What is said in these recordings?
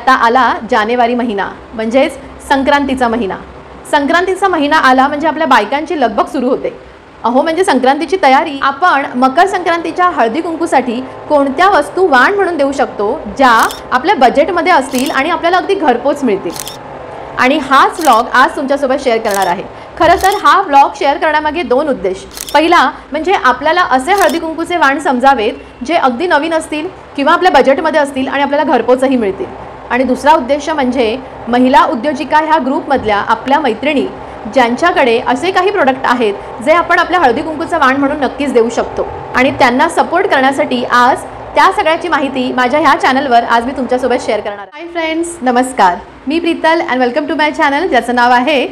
आता आला जानेवारी महिना, म्हणजेच संक्रांतीचा महिना. संक्रांतीचा महिना आला म्हणजे आपल्या बायकांची लगबग सुरू होते. अहो म्हणजे संक्रांतीची तयारी. आपण मकर संक्रांतीच्या हळदी कुंकूसाठी कोणत्या वस्तू वाण म्हणून देऊ शकतो ज्या आपल्या बजेटमध्ये असतील आणि आपल्याला अगदी घरपोच मिळतील. आणि हाच व्लॉग आज तुमच्यासोबत शेअर करणार आहे. खरं तर हा व्लॉग शेअर करण्यामागे दोन उद्देश. पहिला म्हणजे आपल्याला असे हळदी कुंकूचे वाण समजावेत जे अगदी नवीन असतील किंवा आपल्या बजेटमध्ये असतील आणि आपल्याला घरपोचही मिळतील. आणि दुसरा उद्देश म्हणजे महिला उद्योजिका ह्या ग्रुपमधल्या आपल्या मैत्रिणी ज्यांच्याकडे असे काही प्रोडक्ट आहेत जे आपण आपल्या हळदी कुंकूचं वाण म्हणून नक्कीच देऊ शकतो आणि त्यांना सपोर्ट करण्यासाठी आज त्या सगळ्याची माहिती माझ्या ह्या चॅनलवर आज मी तुमच्यासोबत शेअर करणार आहे. हाय फ्रेंड्स, नमस्कार. मी Preetal and welcome to my channel ज्याचं नाव आहे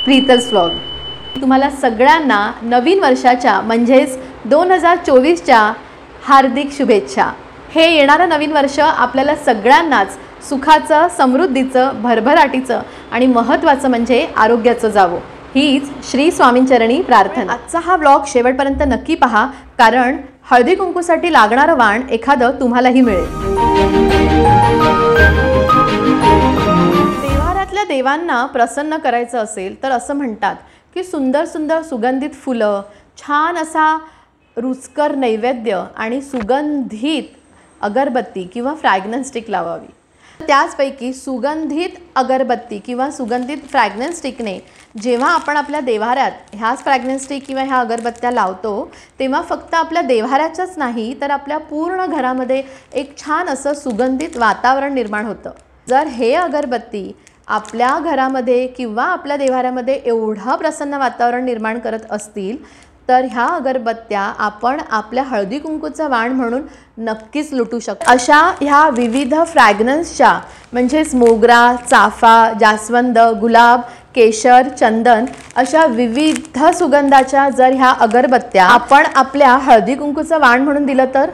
प्रीतल्स व्लॉग. तुम्हाला सगळ्यांना नवीन वर्षाच्या म्हणजेच 2024च्या हार्दिक शुभेच्छा. हे येणारं नवीन वर्ष आपल्याला सगळ्यांनाच सुखाचं, समृद्धीचं, भरभराटीचं आणि महत्त्वाचं म्हणजे आरोग्याचं जावो हीच श्री स्वामींचरणी प्रार्थना. आजचा हा व्लॉग शेवटपर्यंत नक्की पहा, कारण हळदी कुंकूसाठी लागणारं वाण एखादं तुम्हालाही मिळेल. देवाऱ्यातल्या देवांना प्रसन्न करायचं असेल तर असं म्हणतात की सुंदर सुंदर सुगंधित फुलं, छान असा रुचकर नैवेद्य आणि सुगंधित अगरबत्ती किंवा फ्रॅग्रन्स स्टिक लावावी. त्याचपैकी सुगंधित अगरबत्ती किंवा सुगंधित फ्रॅग्रन्स स्टिकने जेव्हा आपण आपल्या देव्हाऱ्यात ह्याच फ्रॅग्रन्स स्टिक किंवा ह्या अगरबत्त्या लावतो तेव्हा फक्त आपल्या देव्हाऱ्याच्याच नाही तर आपल्या पूर्ण घरामध्ये एक छान असं सुगंधित वातावरण निर्माण होतं. जर हे अगरबत्ती आपल्या घरामध्ये किंवा आपल्या देव्हाऱ्यामध्ये एवढं प्रसन्न वातावरण निर्माण करत असतील तर ह्या अगरबत्त्या आपण आपल्या हळदी कुंकूचं वाण म्हणून नक्कीच लुटू शकतो. अशा ह्या विविध फ्रॅग्रन्सच्या म्हणजेच मोगरा, चाफा, जास्वंद, गुलाब, केशर, चंदन अशा विविध सुगंधाच्या जर ह्या अगरबत्त्या आपण आपल्या हळदी कुंकूचं वाण म्हणून दिलं तर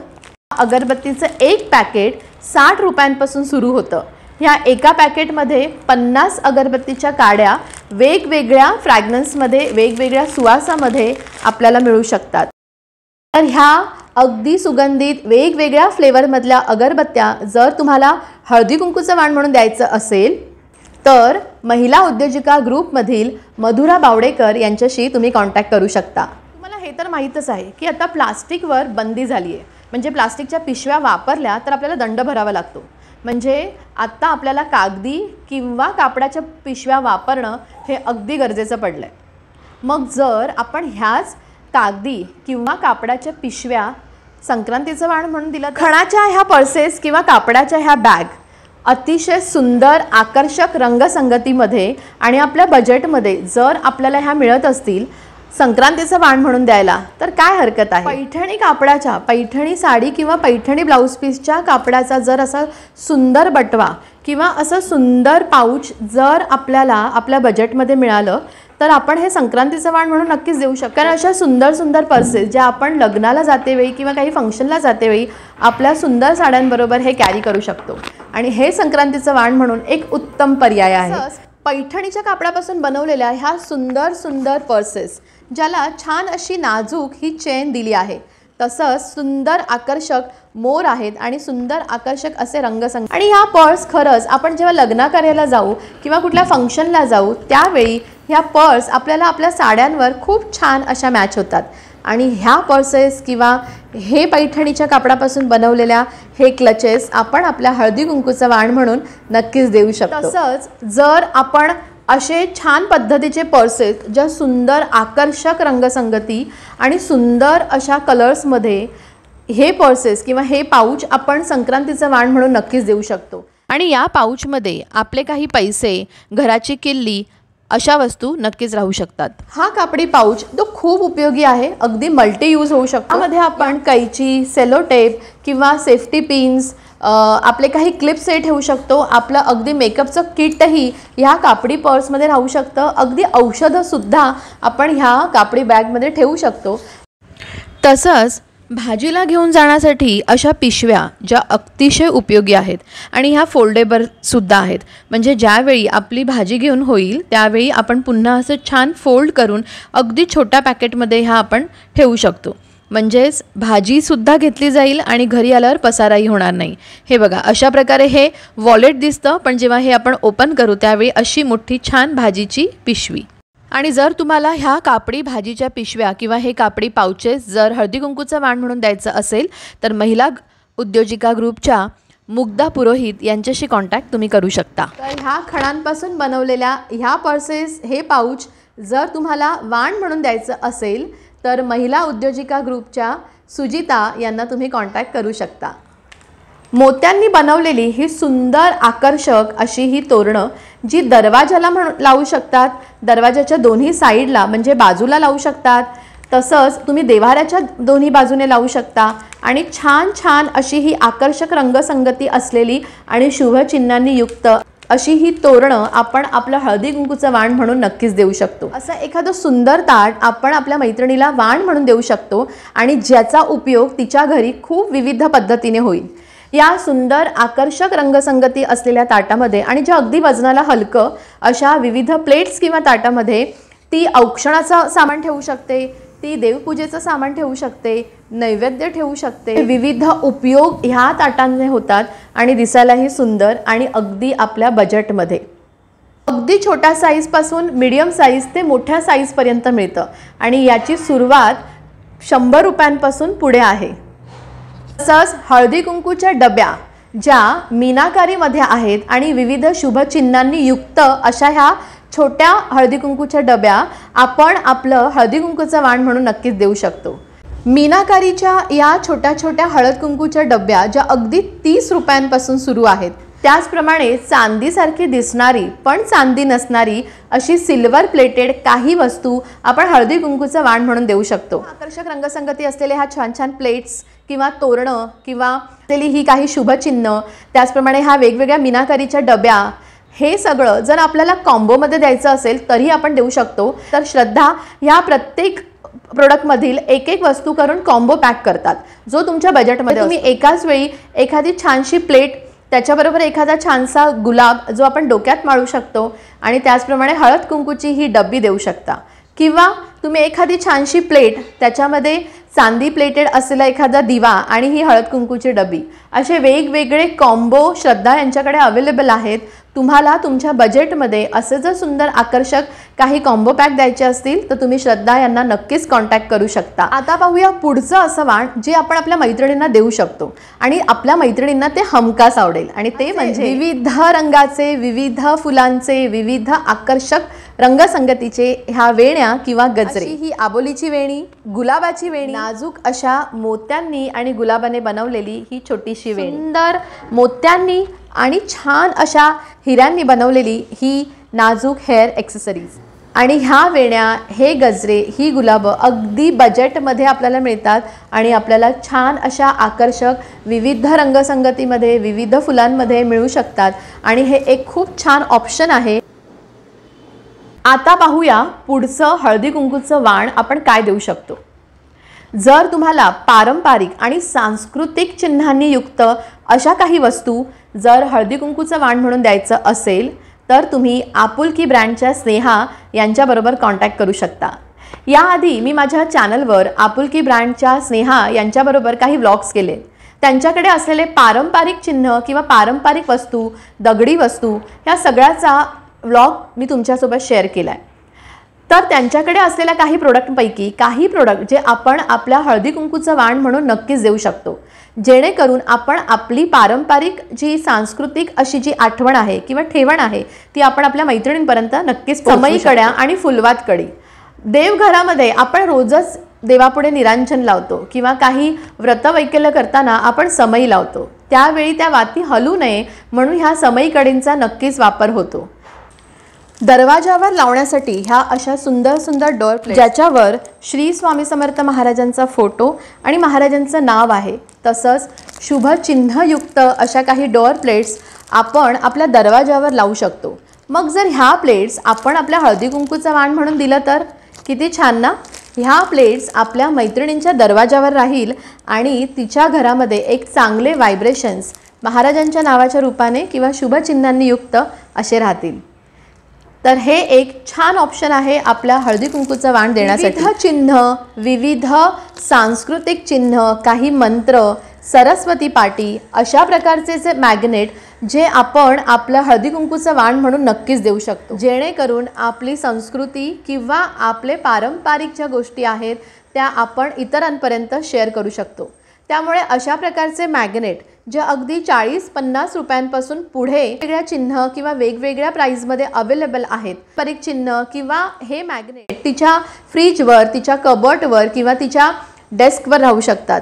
अगरबत्तीचं एक पॅकेट 60 रुपयांपासून सुरू होतं. ह्या एका पॅकेटमध्ये 50 अगरबत्तीच्या काड्या वेगवेगळ्या फ्रॅग्रन्समध्ये, वेगवेगळ्या सुवासामध्ये आपल्याला मिळू शकतात. तर ह्या अगदी सुगंधित वेगवेगळ्या फ्लेवरमधल्या अगरबत्त्या जर तुम्हाला हळदी कुंकूचं वाण म्हणून द्यायचं असेल तर महिला उद्योजिका ग्रुपमधील मधुरा बावडेकर यांच्याशी तुम्ही कॉन्टॅक्ट करू शकता. तुम्हाला हे तर माहीतच आहे की आता प्लास्टिकवर बंदी झाली आहे. म्हणजे प्लास्टिकच्या पिशव्या वापरल्या तर आपल्याला दंड भरावा लागतो. म्हणजे आत्ता आपल्याला कागदी किंवा कापडाच्या पिशव्या वापरणं हे अगदी गरजेचं पडलं आहे. मग जर आपण ह्याच कागदी किंवा कापडाच्या पिशव्या संक्रांतीचं वाण म्हणून दिलं, खणाच्या ह्या पर्सेस किंवा कापडाच्या ह्या बॅग अतिशय सुंदर आकर्षक रंगसंगतीमध्ये आणि आपल्या बजेटमध्ये जर आपल्याला ह्या मिळत असतील संक्रांतीचं वाण म्हणून द्यायला तर काय हरकत आहे. पैठणी कापडाच्या, पैठणी साडी किंवा पैठणी ब्लाऊज पीसच्या कापडाचा जर असा सुंदर बटवा किंवा असं सुंदर पाऊच जर आपल्याला आपल्या बजेटमध्ये मिळालं तर आपण हे संक्रांतीचं वाण म्हणून नक्कीच देऊ शकतो. कारण अशा सुंदर सुंदर पर्सेस ज्या आपण लग्नाला जातेवेळी किंवा काही फंक्शनला जातेवेळी आपल्या सुंदर साड्यांबरोबर हे कॅरी करू शकतो आणि हे संक्रांतीचं वाण म्हणून एक उत्तम पर्याय आहे. पैठणीच्या कापडापासून बनवलेल्या ह्या सुंदर सुंदर पर्सेस ज्याला छान अशी नाजूक ही चेन दिली आहे, तसंच सुंदर आकर्षक मोर आहेत आणि सुंदर आकर्षक असे रंगसंग. आणि ह्या पर्स खरंच आपण जेव्हा लग्नाकार्याला जाऊ किंवा कुठल्या फंक्शनला जाऊ त्यावेळी ह्या पर्स आपल्याला आपल्या साड्यांवर खूप छान अशा मॅच होतात. आणि ह्या पर्सेस किंवा हे पैठणीच्या कापडापासून बनवलेल्या हे क्लचेस आपण आपल्या हळदी कुंकूचं वाण म्हणून नक्कीच देऊ शकतो. तसंच जर आपण असे छान पद्धतीचे पर्सेस ज्या सुंदर आकर्षक रंगसंगती आणि सुंदर अशा कलर्समध्ये हे पर्सेस किंवा हे पाऊच आपण संक्रांतीचं वाण म्हणून नक्कीच देऊ शकतो. आणि या पाऊचमध्ये आपले काही पैसे, घराची किल्ली अशा वस्तू नक्कीच राहू शकतात. हा कापडी पाऊच तो खूप उपयोगी आहे, अगदी मल्टी यूज होऊ शकतो. त्यामध्ये आपण कैची, सेलो टेप किंवा सेफ्टी पिन्स, आपले काही क्लिप्स हे ठेवू शकतो. आपलं अगदी मेकअपचं किटही ह्या कापडी पर्समध्ये राहू शकतं. अगदी औषधंसुद्धा आपण ह्या कापडी बॅगमध्ये ठेवू शकतो. तसंच भाजीला घेऊन जाण्यासाठी अशा पिशव्या ज्या अतिशय उपयोगी आहेत आणि ह्या फोल्डेबलसुद्धा आहेत. म्हणजे ज्यावेळी आपली भाजी घेऊन होईल त्यावेळी आपण पुन्हा असं छान फोल्ड करून अगदी छोट्या पॅकेटमध्ये ह्या आपण ठेवू शकतो. म्हणजेच भाजीसुद्धा घेतली जाईल आणि घरी आल्यावर पसाराही होणार नाही. हे बघा, अशा प्रकारे हे वॉलेट दिसतं, पण जेव्हा हे आपण ओपन करू त्यावेळी अशी मोठी छान भाजीची पिशवी. आणि जर तुम्हाला ह्या कापडी भाजीच्या पिशव्या किंवा हे कापडी पाउचेस जर हळदी कुंकूचं वाण म्हणून द्यायचं असेल तर महिला उद्योजिका ग्रुपच्या मुग्धा पुरोहित यांच्याशी कॉन्टॅक्ट तुम्ही करू शकता. तर ह्या खणांपासून बनवलेल्या ह्या पर्सेस, हे पाऊच जर तुम्हाला वाण म्हणून द्यायचं असेल तर महिला उद्योजिका ग्रुपच्या सुजिता यांना तुम्ही कॉन्टॅक्ट करू शकता. मोत्यांनी बनवलेली ही सुंदर आकर्षक अशी ही तोरणं जी दरवाजाला लावू शकतात, दरवाजाच्या दोन्ही साईडला म्हणजे बाजूला लावू शकतात, तसंच तुम्ही देव्हाऱ्याच्या दोन्ही बाजूने लावू शकता आणि छान छान अशी ही आकर्षक रंगसंगती असलेली आणि शुभचिन्हांनी युक्त अशी ही तोरणं आपण आपलं हळदी कुंकूचं वाण म्हणून नक्कीच देऊ शकतो. असं एखादं सुंदर ताट आपण आपल्या मैत्रिणीला वाण म्हणून देऊ शकतो आणि ज्याचा उपयोग तिच्या घरी खूप विविध पद्धतीने होईल. या सुंदर आकर्षक रंगसंगती असलेल्या ताटामध्ये आणि ज्या अगदी वजनाला हलकं अशा विविध प्लेट्स किंवा ताटामध्ये ती औक्षणाचं सामान ठेवू शकते, ती देवपूजेचं सामान ठेवू शकते, नैवेद्य ठेवू शकते. विविध उपयोग ह्या ताटांचे होतात आणि दिसायलाही सुंदर आणि अगदी आपल्या बजेटमध्ये. अगदी छोट्या साईजपासून मीडियम साईज ते मोठ्या साईजपर्यंत मिळतं आणि याची सुरुवात 100 रुपयांपासून पुढे आहे. तसंच हळदी कुंकूच्या डब्या ज्या मीनाकारीमध्ये आहेत आणि विविध शुभचिन्हांनी युक्त अशा ह्या छोट्या हळदी कुंकूच्या डब्या आपण आपलं हळदी कुंकूचं वाण म्हणून नक्कीच देऊ शकतो. मीनाकारीच्या या छोट्या छोट्या हळद कुंकूच्या डब्या ज्या अगदी 30 रुपयांपासून सुरू आहेत, त्याचप्रमाणे चांदीसारखी दिसणारी पण चांदी नसणारी अशी सिल्वर प्लेटेड काही वस्तू आपण हळदी कुंकूचं वाण म्हणून देऊ शकतो. आकर्षक रंगसंगती असलेले ह्या छान छान प्लेट्स किंवा तोरणं किंवा ही काही शुभचिन्ह, त्याचप्रमाणे ह्या वेगवेगळ्या मीनाकारीच्या डब्या, हे सगळं जर आपल्याला कॉम्बोमध्ये द्यायचं असेल तरी आपण देऊ शकतो. तर श्रद्धा ह्या प्रत्येक प्रोडक्टमधील एक एक वस्तू करून कॉम्बो पॅक करतात जो तुमच्या बजेटमध्ये. तुम्ही एकाच वेळी एखादी छानशी प्लेट, त्याच्याबरोबर एखादा छानसा गुलाब जो आपण डोक्यात माळू शकतो आणि त्याचप्रमाणे हळद कुंकूची ही डब्बी देऊ शकता, किंवा तुम्ही एखादी छानशी प्लेट त्याच्यामध्ये चांदी प्लेटेड असलेला एखादा दिवा आणि ही हळद कुंकूची डबी, असे वेगवेगळे कॉम्बो श्रद्धा यांच्याकडे अवेलेबल आहेत. तुम्हाला तुमच्या बजेटमध्ये असे जर सुंदर आकर्षक काही कॉम्बो पॅक द्यायचे असतील तर तुम्ही श्रद्धा यांना नक्कीच कॉन्टॅक्ट करू शकता. आता पाहूया पुढचं असं वाण जे आपण आपल्या मैत्रिणींना देऊ शकतो आणि आपल्या मैत्रिणींना ते हमखास आवडेल, आणि ते म्हणजे विविध रंगाचे, विविध फुलांचे, विविध आकर्षक रंगसंगतीचे ह्या वेण्या किंवा गजरे. ही आबोलीची वेणी, गुलाबाची वेणी, नाजूक अशा मोत्यांनी आणि गुलाबाने बनवलेली ही छोटीशी वेणी, सुंदर मोत्यांनी आणि छान अशा हिऱ्यांनी बनवलेली ही नाजूक हेअर एक्सेसरीज. आणि ह्या वेण्या, हे गजरे, ही गुलाबं अगदी बजेटमध्ये आपल्याला मिळतात आणि आपल्याला छान अशा आकर्षक विविध रंगसंगतीमध्ये, विविध फुलांमध्ये मिळू शकतात आणि हे एक खूप छान ऑप्शन आहे. आता पाहूया पुढचं हळदी कुंकूचं वाण आपण काय देऊ शकतो. जर तुम्हाला पारंपरिक आणि सांस्कृतिक चिन्हांनी युक्त अशा काही वस्तू जर हळदी कुंकूचं वाण म्हणून द्यायचं असेल तर तुम्ही आपुलकी ब्रँडच्या स्नेहा यांच्याबरोबर कॉन्टॅक्ट करू शकता. याआधी मी माझ्या चॅनलवर आपुलकी ब्रँडच्या स्नेहा यांच्याबरोबर काही व्लॉग्स केले. त्यांच्याकडे असलेले पारंपरिक चिन्ह किंवा पारंपरिक वस्तू, दगडी वस्तू, या सगळ्याचा व्लॉग मी तुमच्यासोबत शेअर केला आहे. तर त्यांच्याकडे असलेल्या काही प्रोडक्टपैकी काही प्रोडक्ट जे आपण आपल्या हळदी कुंकूचं वाण म्हणून नक्कीच देऊ शकतो, जेणेकरून आपण आपली पारंपरिक जी सांस्कृतिक अशी जी आठवण आहे किंवा ठेवण आहे ती आपण आपल्या मैत्रिणींपर्यंत नक्कीच. समई कड्या आणि फुलवात कडी. देवघरामध्ये आपण रोजच देवापुढे निरांजन लावतो किंवा काही व्रतवैकल्य करताना आपण समई लावतो, त्यावेळी त्या वाती हलू नये म्हणून ह्या समई कडींचा नक्कीच वापर होतो. दरवाजावर लावण्यासाठी ह्या अशा सुंदर सुंदर डोअर प्लेट ज्याच्यावर श्री स्वामी समर्थ महाराजांचा फोटो आणि महाराजांचं नाव आहे, तसंच शुभ चिन्हयुक्त अशा काही डोअर प्लेट्स आपण आपल्या दरवाजावर लावू शकतो. मग जर ह्या प्लेट्स आपण आपल्या हळदी कुंकूचं वाण म्हणून दिलं तर किती छान ना. ह्या प्लेट्स आपल्या मैत्रिणींच्या दरवाजावर राहील आणि तिच्या घरामध्ये एक चांगले व्हायब्रेशन्स महाराजांच्या नावाच्या रूपाने किंवा शुभचिन्हांनी युक्त असे राहतील. तर हे एक छान ऑप्शन आहे आपल्या हळदी कुंकूचं वाण देण्यासाठी। विविध चिन्ह, विविध सांस्कृतिक चिन्ह, काही मंत्र, सरस्वती पाटी अशा प्रकारचे जे मॅग्नेट जे आपण आपल्या हळदी कुंकूचं वाण म्हणून नक्कीच देऊ शकतो, जेणेकरून आपली संस्कृती किंवा आपले पारंपरिक ज्या गोष्टी आहेत त्या आपण इतरांपर्यंत शेअर करू शकतो। त्यामुळे अशा प्रकारचे मॅग्नेट जे अगदी 40-50 रुपयांपासून पुढे वेगवेगळ्या चिन्ह किंवा वेगवेगळ्या प्राइसमध्ये अवेलेबल आहेत। पारंपरिक चिन्ह किंवा हे मॅग्नेट तिच्या फ्रीजवर, तिच्या कबर्टवर किंवा तिच्या डेस्कवर राहू शकतात।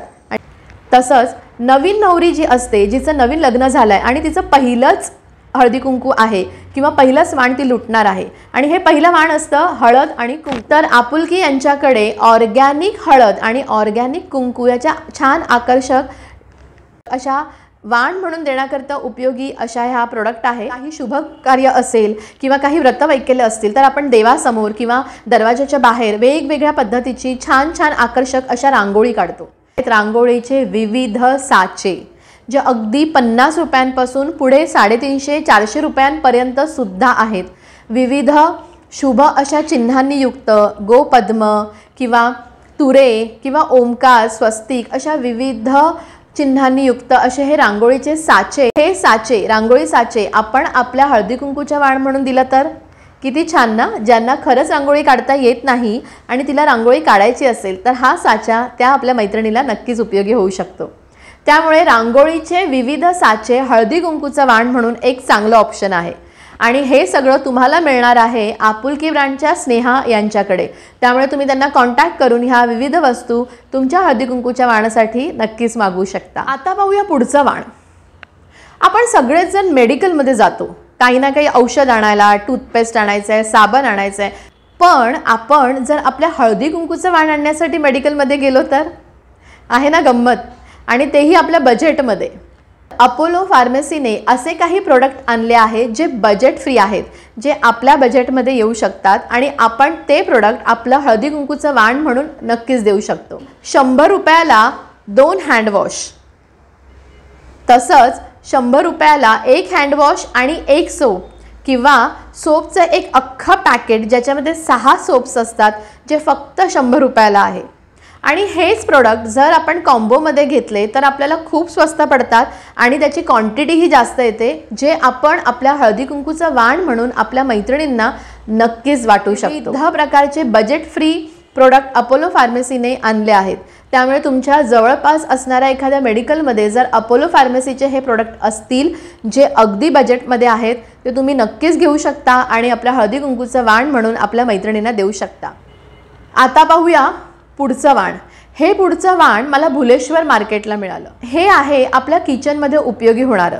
तसंच नवीन नवरी जी असते, जिचं नवीन लग्न झालंय आणि तिचं पहिलंच हळदी कुंकू आहे किंवा पहिलंच वाण ती लुटणार आहे आणि हे पहिलं वाण असतं हळद आणि कुंकू, तर आपुलकी यांच्याकडे ऑर्गॅनिक हळद आणि ऑर्गॅनिक कुंकू याच्या छान आकर्षक अशा वाण म्हणून देण्याकरता उपयोगी अशा ह्या प्रोडक्ट आहे। काही शुभ कार्य असेल किंवा काही व्रतवैकल्य असतील तर आपण देवासमोर किंवा दरवाजाच्या बाहेर वेगवेगळ्या पद्धतीची छान छान आकर्षक अशा रांगोळी काढतो। रांगोळीचे विविध साचे जे अगदी 50 रुपयांपासून पुढे 350-400 रुपयांपर्यंत सुद्धा आहेत। विविध शुभ अशा चिन्हांनी युक्त गोपद्म किंवा तुरे किंवा ओमकार, स्वस्तिक अशा विविध चिन्हांनी युक्त असे हे रांगोळीचे साचे, हे साचे रांगोळी साचे आपण आपल्या हळदी कुंकूच्या वाण म्हणून दिलं तर किती छान ना। ज्यांना खरंच रांगोळी काढता येत नाही आणि तिला रांगोळी काढायची असेल तर हा साचा त्या आपल्या मैत्रिणीला नक्कीच उपयोगी होऊ शकतो। त्यामुळे रांगोळीचे विविध साचे हळदी कुंकूचं वाण म्हणून एक चांगलं ऑप्शन आहे आणि हे सगळं तुम्हाला मिळणार आहे आपुलकी ब्रँडच्या स्नेहा यांच्याकडे। त्यामुळे तुम्ही त्यांना कॉन्टॅक्ट करून ह्या विविध वस्तू तुमच्या हळदी कुंकूच्या वाणासाठी नक्कीच मागवू शकता। आता पाहूया पुढचं वाण। आपण सगळेच जण मेडिकलमध्ये जातो काही ना काही औषध आणायला, टूथपेस्ट आणायचं आहे, साबण आणायचं आहे, पण आपण जर आपल्या हळदी कुंकूचं वाण आणण्यासाठी मेडिकलमध्ये गेलो तर आहे ना गंमत, आणि तेही आपल्या बजेटमध्ये। अपोलो फार्मसीने असे काही प्रोडक्ट आणले आहेत जे बजेट फ्री आहेत, जे आपल्या बजेटमध्ये येऊ शकतात आणि आपण ते प्रोडक्ट आपलं हळदी कुंकूचं वाण म्हणून नक्कीच देऊ शकतो। 100 रुपयाला 2 हँडवॉश, तसंच 100 रुपयाला 1 हँडवॉश आणि 1 सोप किंवा सोपचं एक अख्खं पॅकेट ज्याच्यामध्ये 6 सोप्स असतात जे फक्त 100 रुपयाला आहे। आणि हेच प्रोडक्ट जर आपण कॉम्बोमध्ये घेतले तर आपल्याला खूप स्वस्त पडतात आणि त्याची क्वांटिटीही जास्त येते, जे आपण आपल्या हळदी कुंकूचं वाण म्हणून आपल्या मैत्रिणींना नक्कीच वाटू शकतो। विविध प्रकारचे बजेट फ्री प्रोडक्ट अपोलो फार्मसीने आणले आहेत। त्यामुळे तुमच्या जवळपास असणाऱ्या एखाद्या मेडिकलमध्ये जर अपोलो फार्मसीचे हे प्रोडक्ट असतील जे अगदी बजेटमध्ये आहेत ते तुम्ही नक्कीच घेऊ शकता आणि आपल्या हळदी कुंकूचं वाण म्हणून आपल्या मैत्रिणींना देऊ शकता। आता पाहूया पुढचं वाण। हे पुढचं वाण मला भुलेश्वर मार्केटला मिळालं। हे आहे आपल्या किचनमध्ये उपयोगी होणारं।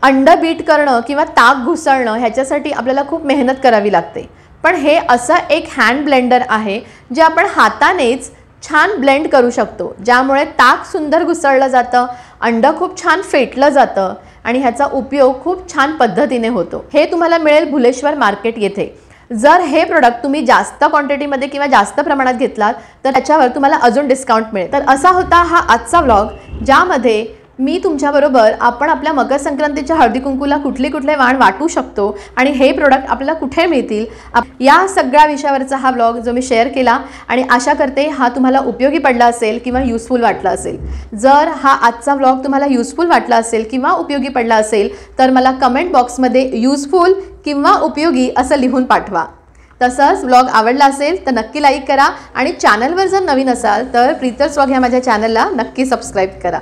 अंड बीट करणं किंवा ताक घुसळणं ह्याच्यासाठी आपल्याला खूप मेहनत करावी लागते, पण हे असं एक हँड ब्लेंडर आहे जे आपण हातानेच छान ब्लेंड करू शकतो, ज्यामुळे ताक सुंदर घुसळलं जातं, अंड खूप छान फेटलं जातं आणि ह्याचा उपयोग खूप छान पद्धतीने होतो। हे तुम्हाला मिळेल भुलेश्वर मार्केट येथे। जर हे प्रोडक्ट तुम्ही जास्त क्वांटिटीमध्ये किंवा जास्त प्रमाणात घेतलात तर त्याच्यावर तुम्हाला अजून डिस्काउंट मिळेल। तर असा होता हा आजचा व्लॉग, ज्यामध्ये मी तुमच्याबरोबर आपण आपल्या मकर संक्रांतीच्या हळदी कुंकूला कुठले वाण वाटू शकतो आणि हे प्रोडक्ट आपल्याला कुठे मिळतील या सगळ्या विषयावरचा हा व्लॉग जो मी शेअर केला आणि आशा करते हा तुम्हाला उपयोगी पडला असेल किंवा युजफुल वाटला असेल। जर हा आजचा व्लॉग तुम्हाला युजफुल वाटला असेल किंवा उपयोगी पडला असेल तर मला कमेंट बॉक्समध्ये युजफुल किंवा उपयोगी असं लिहून पाठवा। तसंच व्लॉग आवडला असेल तर नक्की लाईक करा आणि चॅनलवर जर नवीन असाल तर प्रीतर्स व्लॉग ह्या माझ्या चॅनलला नक्की सबस्क्राईब करा।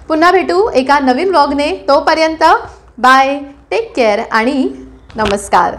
पुन्हा भेटू एका नवीन व्लॉगने, तोपर्यंत बाय, टेक केअर आणि नमस्कार।